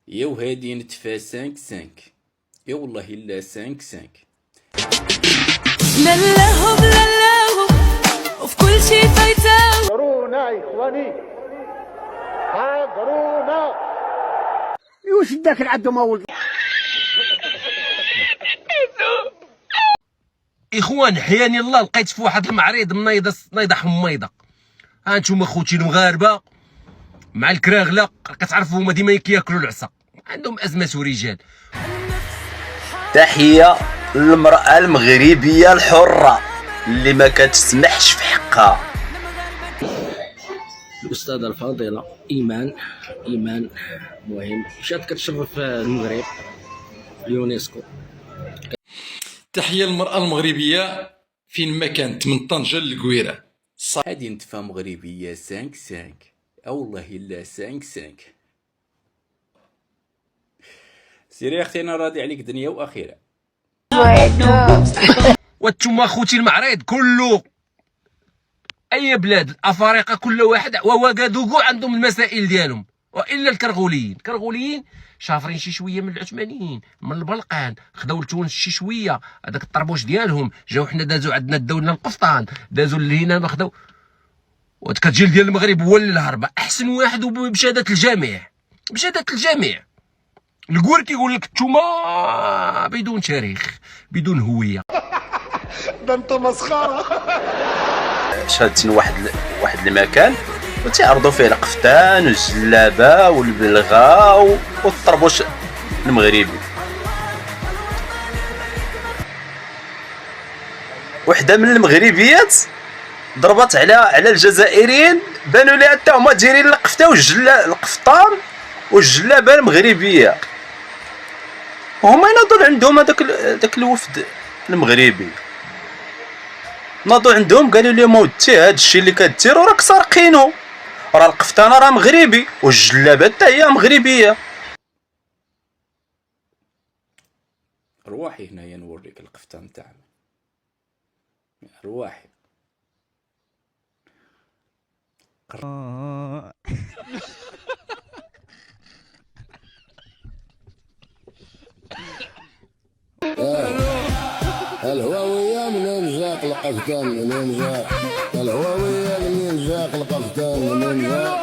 يا وهادي نتفا 5-5. يا والله الا 5-5. لله بلله وفي كل شي فايته. حاضرونا يا اخواني، حاضرونا. واش داك العدو ما ولد. اخوان حياني الله لقيت في واحد المعرض نايضه حميضه. ها انتم خوتي المغاربه مع الكراغله كتعرفوا هما ديما كياكلوا العصا، عندهم ازمه ورجال. تحية للمرأة المغربية الحرة اللي ما كتسمحش في حقها. الأستاذة الفاضلة إيمان مهم مشات كتشرف المغرب اليونسكو. تحية للمرأة المغربية فين ما كانت من طنجة للقويرة. هادي نتفا مغربية 5-5. او والله الا 5-5. سيري اختي انا راضي عليك دنيا واخره. وانتم خوتي المعرض كله اي بلاد الافارقه كل واحد وواغادوغو عندهم المسائل ديالهم، والا الكرغوليين شافرين شي شويه من العثمانيين من البلقان، خداو لتونس شي شويه هذاك الطربوش ديالهم، جاو حنا دازو عندنا داولنا القفطان، دازو لهنا ما خداو. وكتجي ديال المغرب هو الهربه احسن واحد وبشهاده الجميع. الكور كيقول لك نتوما بدون تاريخ بدون هويه. ده انتوا مسخره. شادين واحد المكان وتيعرضوا فيه القفطان والجلابه والبلغه والطربوش المغربي. وحده من المغربيات ضربت على الجزائريين، بانوا لها حتى هما دايرين القفطان والجلابه المغربيه، وهما يناضوا عندهم هذاك الوفد المغربي، ناضوا عندهم قالوا لهم اودي هذا الشيء اللي كديروا راك سارقينه، راه القفطان راه مغربي والجلابه حتى هي مغربيه. رواحي هنايا نوريك القفطان تاعنا. رواحي الهواوية منين جاك القفطان منين جاك، الهواوية منين جاك القفطان منين جاك.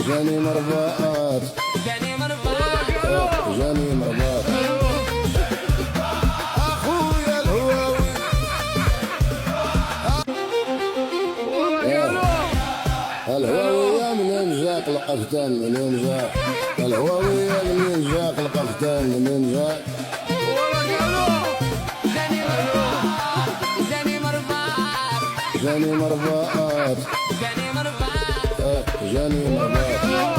جاني مرباط اخويا الهواوي. الهواوية منين جاك القفطان منين جاك، الهواوية منين جاك القفطان منين جاك. جاني مرباط